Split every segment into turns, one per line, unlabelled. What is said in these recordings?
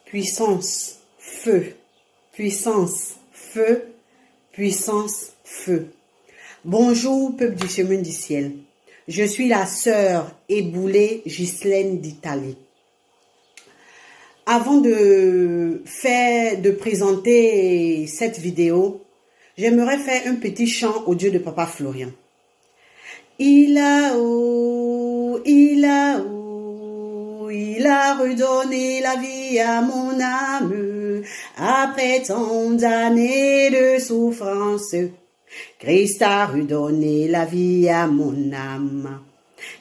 puissance, feu, puissance, feu, puissance, feu. Bonjour, peuple du chemin du ciel. Je suis la sœur Eboulé Ghislaine d'Italie. Avant de présenter cette vidéo, j'aimerais faire un petit chant au Dieu de Papa Florian. Il a redonné la vie à mon âme, après tant d'années de souffrance. Christ a redonné la vie à mon âme.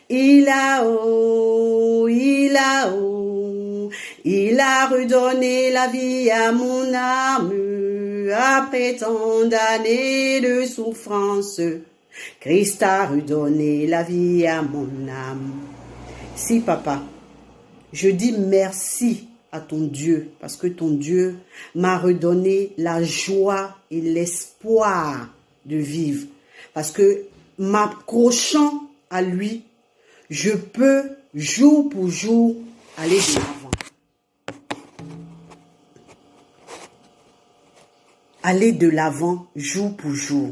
Il a redonné la vie à mon âme, après tant d'années de souffrance. Christ a redonné la vie à mon âme. Si, papa, je dis merci à ton Dieu, parce que ton Dieu m'a redonné la joie et l'espoir de vivre. Parce que m'accrochant à lui, je peux jour pour jour aller de l'avant. Aller de l'avant jour pour jour.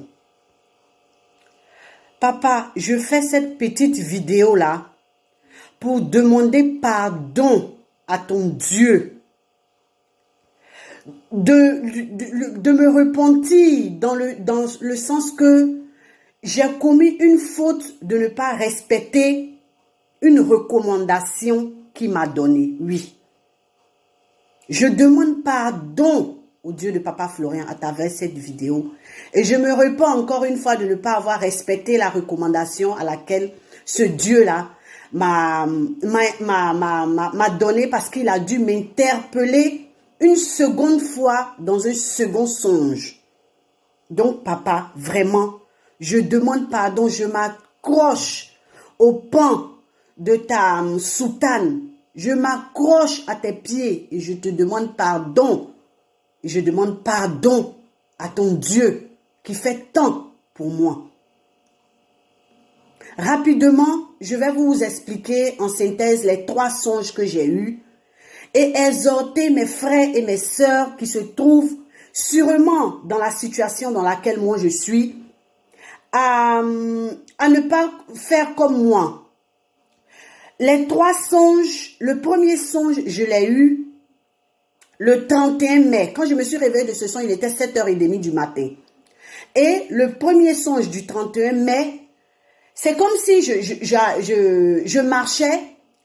Papa, je fais cette petite vidéo-là pour demander pardon à ton Dieu. De me repentir dans le sens que j'ai commis une faute de ne pas respecter une recommandation qu'il m'a donnée. Oui. Je demande pardon au Dieu de Papa Florian à travers cette vidéo. Et je me repens encore une fois de ne pas avoir respecté la recommandation à laquelle ce Dieu-là m'a donné, parce qu'il a dû m'interpeller une seconde fois dans un second songe. Donc, papa, vraiment, je demande pardon, je m'accroche au pan de ta soutane, je m'accroche à tes pieds et je te demande pardon. Et je demande pardon à ton Dieu qui fait tant pour moi. Rapidement, je vais vous expliquer en synthèse les 3 songes que j'ai eus et exhorter mes frères et mes sœurs qui se trouvent sûrement dans la situation dans laquelle moi je suis à ne pas faire comme moi. Les 3 songes, le premier songe, je l'ai eu le 31 mai. Quand je me suis réveillée de ce songe, il était 7h30 du matin. Et le premier songe du 31 mai, c'est comme si je marchais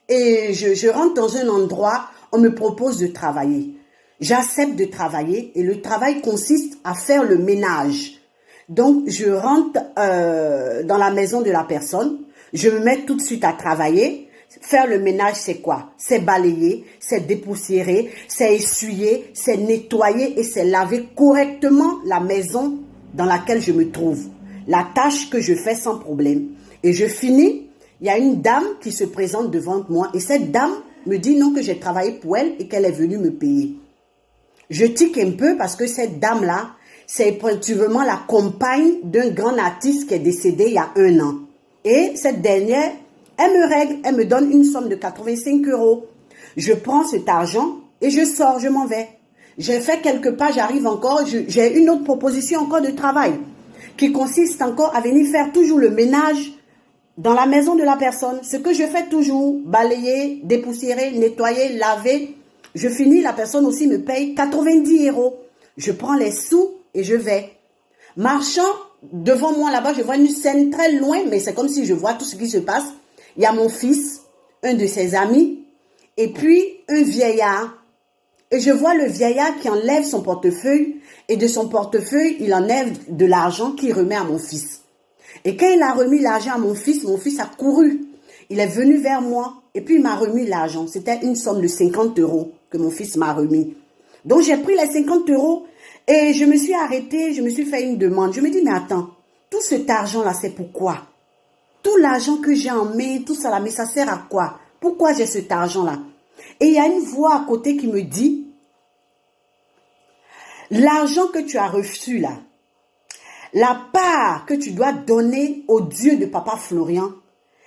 et je rentre dans un endroit, on me propose de travailler. J'accepte de travailler et le travail consiste à faire le ménage. Donc, je rentre dans la maison de la personne, je me mets tout de suite à travailler. Faire le ménage, c'est quoi? C'est balayer, c'est dépoussiérer, c'est essuyer, c'est nettoyer et c'est laver correctement la maison dans laquelle je me trouve. La tâche que je fais sans problème. Et je finis, il y a une dame qui se présente devant moi et cette dame me dit non, que j'ai travaillé pour elle et qu'elle est venue me payer. Je tique un peu parce que cette dame-là, c'est effectivement la compagne d'un grand artiste qui est décédé il y a 1 an. Et cette dernière, elle me règle, elle me donne une somme de 85 €. Je prends cet argent et je sors, je m'en vais. J'ai fait quelques pas, j'arrive encore, j'ai une autre proposition encore de travail qui consiste encore à venir faire toujours le ménage dans la maison de la personne. Ce que je fais toujours, balayer, dépoussiérer, nettoyer, laver. Je finis, la personne aussi me paye 90 €. Je prends les sous et je vais. Marchant devant moi là-bas, je vois une scène très loin, mais c'est comme si je vois tout ce qui se passe. Il y a mon fils, un de ses amis, et puis un vieillard. Et je vois le vieillard qui enlève son portefeuille, et de son portefeuille, il enlève de l'argent qu'il remet à mon fils. Et quand il a remis l'argent à mon fils a couru. Il est venu vers moi, et puis il m'a remis l'argent. C'était une somme de 50 € que mon fils m'a remis. Donc j'ai pris les 50 € et je me suis arrêtée, je me suis fait une demande. Je me dis, mais attends, tout cet argent-là, c'est pourquoi? Tout l'argent que j'ai en main, tout ça là, mais ça sert à quoi? Pourquoi j'ai cet argent-là? Et il y a une voix à côté qui me dit, l'argent que tu as reçu là, la part que tu dois donner au Dieu de Papa Florian,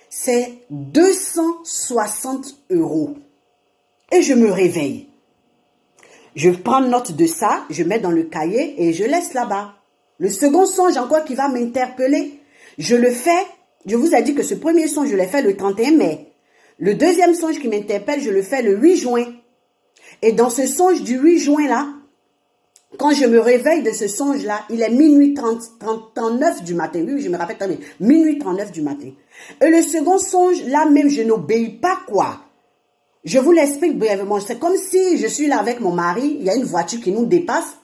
c'est 260 €. Et je me réveille. Je prends note de ça, je mets dans le cahier et je laisse là-bas. Le second songe encore qui va m'interpeller, je le fais. Je vous ai dit que ce premier songe, je l'ai fait le 31 mai. Le deuxième songe qui m'interpelle, je le fais le 8 juin. Et dans ce songe du 8 juin là, quand je me réveille de ce songe-là, il est minuit 39 du matin. Oui, je me rappelle très bien. Minuit 39 du matin. Et le second songe, là même, je n'obéis pas quoi. Je vous l'explique brièvement. C'est comme si je suis là avec mon mari, il y a une voiture qui nous dépasse.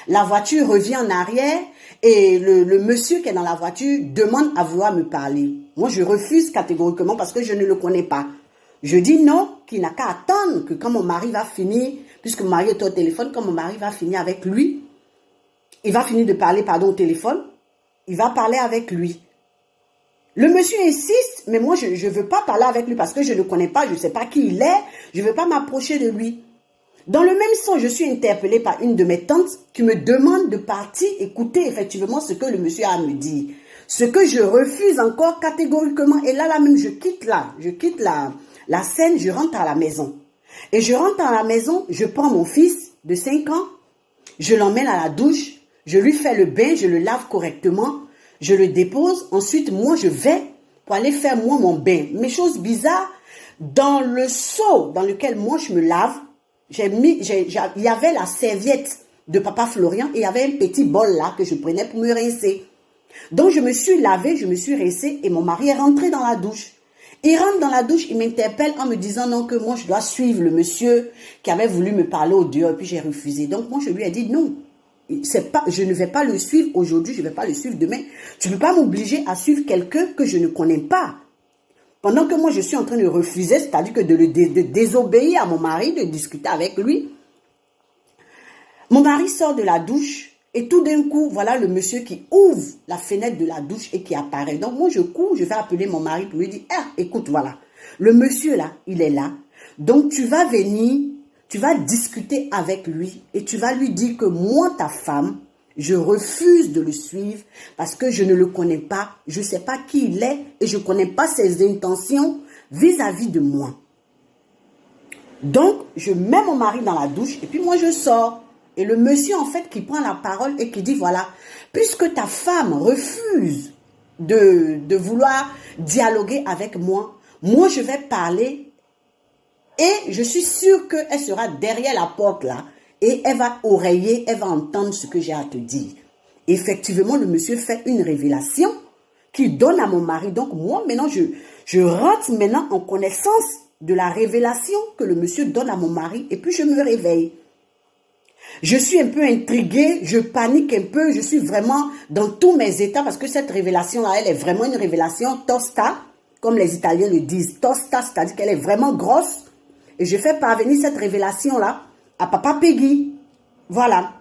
La voiture revient en arrière et le monsieur qui est dans la voiture demande à vouloir me parler. Moi, je refuse catégoriquement parce que je ne le connais pas. Je dis non, qu'il n'a qu'à attendre que quand mon mari va finir, puisque mon mari est au téléphone, quand mon mari va finir avec lui, il va finir de parler, au téléphone, il va parler avec lui. Le monsieur insiste, mais moi, je ne veux pas parler avec lui parce que je ne le connais pas, je ne sais pas qui il est, je ne veux pas m'approcher de lui. Dans le même sens, je suis interpellée par une de mes tantes qui me demande de partir écouter effectivement ce que le monsieur a à me dire. Ce que je refuse encore catégoriquement. Et là même, je quitte la scène, je rentre à la maison. Et je rentre à la maison, je prends mon fils de 5 ans, je l'emmène à la douche, je lui fais le bain, je le lave correctement, je le dépose. Ensuite, moi, je vais pour aller faire moi mon bain. Mais chose bizarre, dans le seau dans lequel moi je me lave, il y avait la serviette de papa Florian et il y avait un petit bol là que je prenais pour me rincer. Donc, je me suis lavée, je me suis rincée et mon mari est rentré dans la douche. Il rentre dans la douche, il m'interpelle en me disant non que moi je dois suivre le monsieur qui avait voulu me parler au dehors et puis j'ai refusé. Donc, moi je lui ai dit non, je ne vais pas le suivre aujourd'hui, je ne vais pas le suivre demain. Tu ne peux pas m'obliger à suivre quelqu'un que je ne connais pas. Pendant que moi je suis en train de refuser, c'est-à-dire que de désobéir à mon mari, de discuter avec lui. Mon mari sort de la douche et tout d'un coup, voilà le monsieur qui ouvre la fenêtre de la douche et qui apparaît. Donc moi je cours, je vais appeler mon mari pour lui dire, écoute, voilà, le monsieur là, il est là. Donc tu vas venir, tu vas discuter avec lui et tu vas lui dire que moi, ta femme, je refuse de le suivre parce que je ne le connais pas, je ne sais pas qui il est et je ne connais pas ses intentions vis-à-vis de moi. Donc, je mets mon mari dans la douche et puis moi je sors. Et le monsieur en fait qui prend la parole et qui dit voilà, puisque ta femme refuse de vouloir dialoguer avec moi, moi je vais parler et je suis sûre qu'elle sera derrière la porte là. Et elle va oreiller, elle va entendre ce que j'ai à te dire. Effectivement, le monsieur fait une révélation qu'il donne à mon mari. Donc moi, maintenant, je rentre maintenant en connaissance de la révélation que le monsieur donne à mon mari. Et puis je me réveille. Je suis un peu intriguée, je panique un peu, je suis vraiment dans tous mes états parce que cette révélation-là, elle est vraiment une révélation tosta, comme les Italiens le disent. Tosta, c'est-à-dire qu'elle est vraiment grosse. Et je fais parvenir cette révélation-là à papa Peggy. Voilà.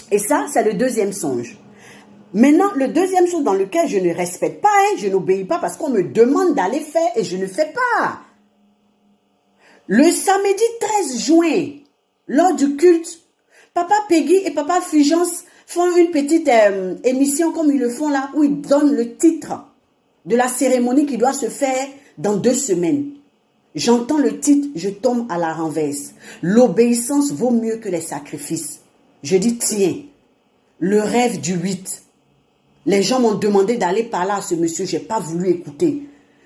Et ça, c'est le deuxième songe. Maintenant, le deuxième songe dans lequel je ne respecte pas, je n'obéis pas parce qu'on me demande d'aller faire et je ne fais pas. Le samedi 13 juin, lors du culte, papa Peggy et papa Fulgence font une petite émission comme ils le font là, où ils donnent le titre de la cérémonie qui doit se faire dans 2 semaines. J'entends le titre, je tombe à la renverse. L'obéissance vaut mieux que les sacrifices. Je dis, tiens, le rêve du 8. Les gens m'ont demandé d'aller parler à ce monsieur, j'ai pas voulu écouter.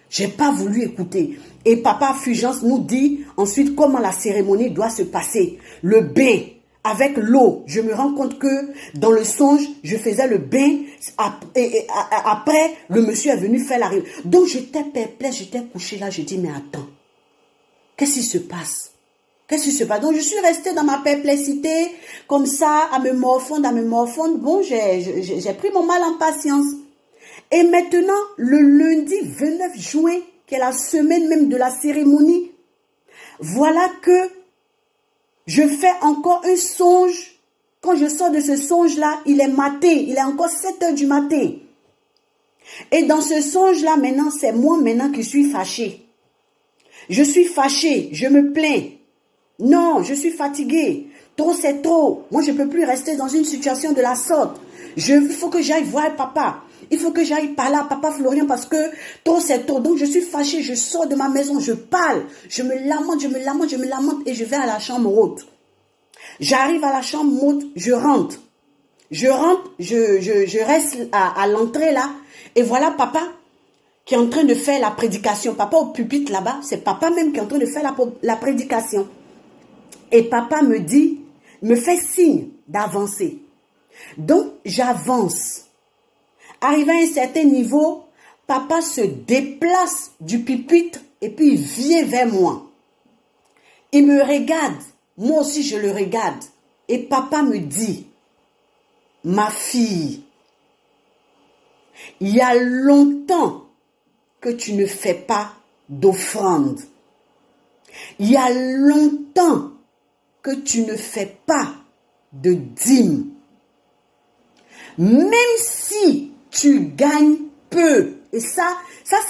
J'ai pas voulu écouter. Et papa Fulgence nous dit ensuite comment la cérémonie doit se passer. Le bain avec l'eau. Je me rends compte que dans le songe, je faisais le bain et après, le monsieur est venu faire la réunion. Donc j'étais perplexe, j'étais couché là, je dis, mais attends. Qu'est-ce qui se passe? Qu'est-ce qui se passe? Donc, je suis restée dans ma perplexité, comme ça, à me morfondre. Bon, j'ai pris mon mal en patience. Et maintenant, le lundi 29 juin, qui est la semaine même de la cérémonie, voilà que je fais encore un songe. Quand je sors de ce songe-là, il est matin. Il est encore 7 heures du matin. Et dans ce songe-là, maintenant, c'est moi maintenant qui suis fâchée. Je suis fâchée, je me plains. Non, je suis fatiguée. Trop, c'est trop. Moi, je ne peux plus rester dans une situation de la sorte. Il faut que j'aille voir papa. Il faut que j'aille parler à papa Florian parce que trop, c'est trop. Donc, je suis fâchée, je sors de ma maison, je parle. Je me lamente et je vais à la chambre haute. J'arrive à la chambre haute, je rentre. Je reste à l'entrée là. Et voilà papa qui est en train de faire la prédication. Papa au pupitre là-bas, c'est papa même qui est en train de faire la prédication. Et papa me dit, me fait signe d'avancer. Donc, j'avance. Arrivé à un certain niveau, papa se déplace du pupitre et puis il vient vers moi. Il me regarde. Moi aussi, je le regarde. Et papa me dit, ma fille, il y a longtemps que tu ne fais pas d'offrande. Il y a longtemps que tu ne fais pas de dîme. Même si tu gagnes peu. Et ça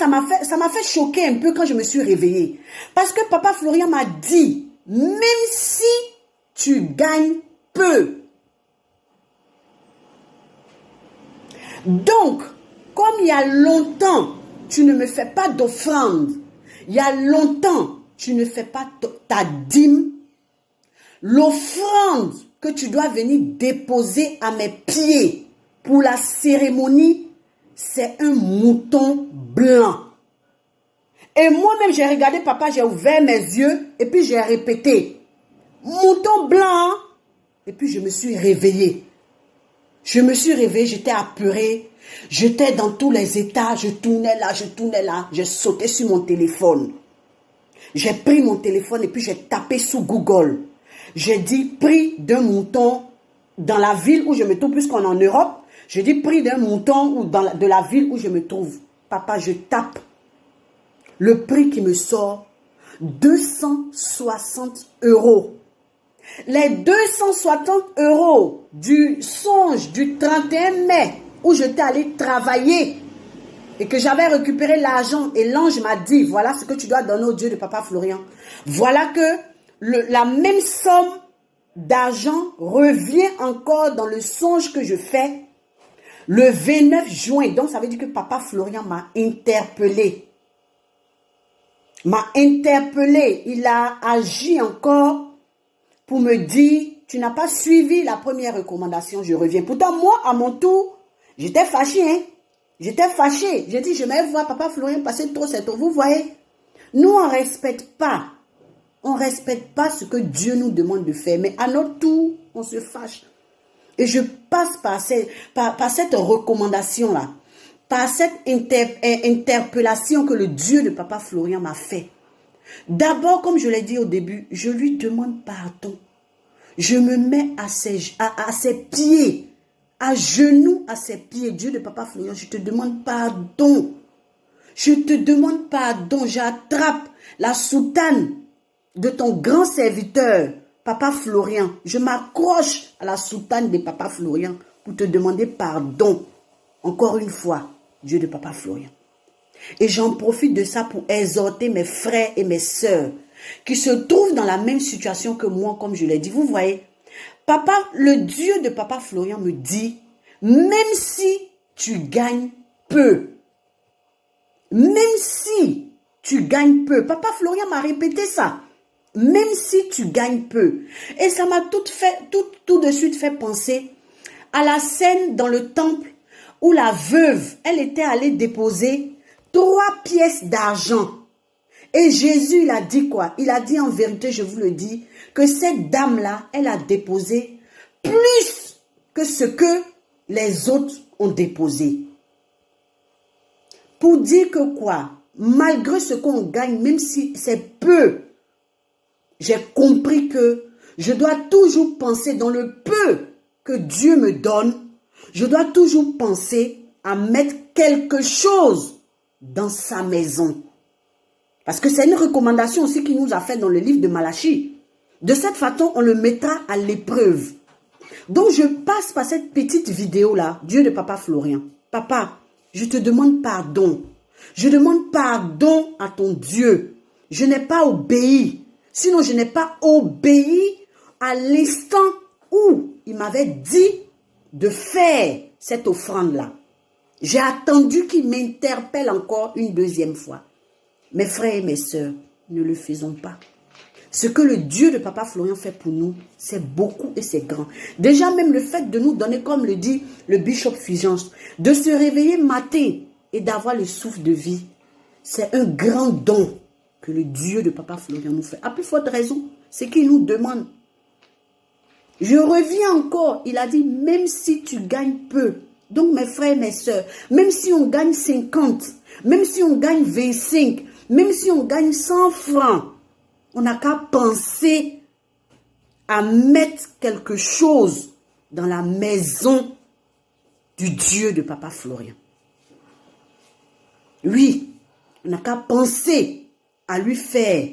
m'a fait choquer un peu quand je me suis réveillée. Parce que papa Florian m'a dit, même si tu gagnes peu. Donc, comme il y a longtemps, tu ne me fais pas d'offrande. Il y a longtemps, tu ne fais pas ta dîme. L'offrande que tu dois venir déposer à mes pieds pour la cérémonie, c'est un mouton blanc. Et moi-même, j'ai regardé papa, j'ai ouvert mes yeux et puis j'ai répété, mouton blanc. Et puis je me suis réveillée. J'étais apeurée. J'étais dans tous les états, je tournais là. J'ai sauté sur mon téléphone. J'ai pris mon téléphone et puis j'ai tapé sur Google. J'ai dit prix d'un mouton dans la ville où je me trouve, puisqu'on est en Europe. J'ai dit prix d'un mouton ou de la ville où je me trouve. Papa, je tape. Le prix qui me sort, 260 €. Les 260 € du songe du 31 mai où j'étais allé travailler et que j'avais récupéré l'argent et l'ange m'a dit, voilà ce que tu dois donner au Dieu de papa Florian. Voilà que la même somme d'argent revient encore dans le songe que je fais le 29 juin. Donc ça veut dire que papa Florian m'a interpellé. Il a agi encore pour me dire, tu n'as pas suivi la première recommandation, je reviens. Pourtant, moi, à mon tour, j'étais fâchée. J'étais fâchée. J'ai dit, je vais voir papa Florian passer trop cette heure. Vous voyez, nous, on ne respecte pas. On ne respecte pas ce que Dieu nous demande de faire. Mais à notre tour, on se fâche. Et je passe par cette recommandation-là, par cette interpellation que le Dieu de papa Florian m'a fait. D'abord, comme je l'ai dit au début, je lui demande pardon. Je me mets à ses pieds, à genoux à ses pieds. Dieu de papa Florian, je te demande pardon. Je te demande pardon. J'attrape la soutane de ton grand serviteur, papa Florian. Je m'accroche à la soutane de papa Florian pour te demander pardon. Encore une fois, Dieu de papa Florian. Et j'en profite de ça pour exhorter mes frères et mes sœurs qui se trouvent dans la même situation que moi, comme je l'ai dit. Vous voyez, papa, le Dieu de papa Florian me dit, même si tu gagnes peu, même si tu gagnes peu, papa Florian m'a répété ça, même si tu gagnes peu. Et ça m'a tout de suite fait penser à la scène dans le temple où la veuve, elle était allée déposer 3 pièces d'argent. Et Jésus, il a dit quoi? Il a dit en vérité, je vous le dis, que cette dame-là, elle a déposé plus que ce que les autres ont déposé. Pour dire que quoi? Malgré ce qu'on gagne, même si c'est peu, j'ai compris que je dois toujours penser dans le peu que Dieu me donne. Je dois toujours penser à mettre quelque chose dans sa maison. Parce que c'est une recommandation aussi qu'il nous a fait dans le livre de Malachie. De cette façon, on le mettra à l'épreuve. Donc, je passe par cette petite vidéo-là, Dieu de papa Florian. Papa, je te demande pardon. Je demande pardon à ton Dieu. Je n'ai pas obéi. Sinon, je n'ai pas obéi à l'instant où il m'avait dit de faire cette offrande-là. J'ai attendu qu'il m'interpelle encore une deuxième fois. Mes frères et mes sœurs, ne le faisons pas. Ce que le Dieu de Papa Florian fait pour nous, c'est beaucoup et c'est grand. Déjà même le fait de nous donner, comme le dit le bishop Fulgence, de se réveiller matin et d'avoir le souffle de vie, c'est un grand don que le Dieu de Papa Florian nous fait. À plus forte raison, c'est qu'il nous demande. Je reviens encore, il a dit, même si tu gagnes peu, donc mes frères et mes sœurs, même si on gagne 50, même si on gagne 25, même si on gagne 100 francs, on n'a qu'à penser à mettre quelque chose dans la maison du Dieu de Papa Florian. Oui, on n'a qu'à penser à lui faire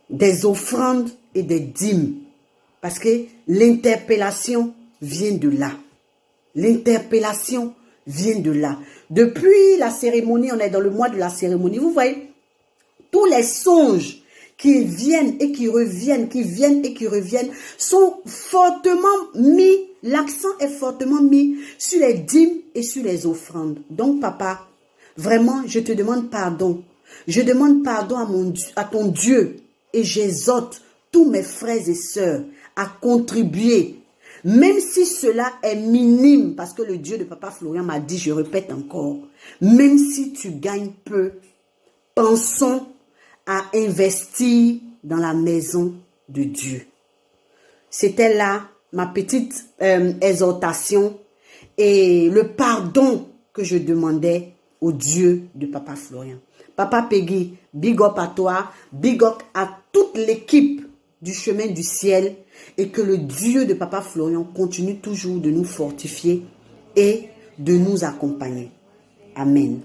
des offrandes et des dîmes. Parce que l'interpellation vient de là. L'interpellation vient de là. Depuis la cérémonie, on est dans le mois de la cérémonie. Vous voyez, tous les songes qui viennent et qui reviennent, qui viennent et qui reviennent, sont fortement mis, l'accent est fortement mis sur les dîmes et sur les offrandes. Donc, papa, vraiment, je te demande pardon. Je demande pardon à ton Dieu et j'exhorte tous mes frères et sœurs à contribuer, même si cela est minime, parce que le Dieu de Papa Florian m'a dit, je répète encore, même si tu gagnes peu, pensons à investir dans la maison de Dieu. C'était là ma petite exhortation et le pardon que je demandais au Dieu de Papa Florian. Papa Peggy, big up à toi, big up à toute l'équipe du chemin du ciel et que le Dieu de Papa Florian continue toujours de nous fortifier et de nous accompagner. Amen.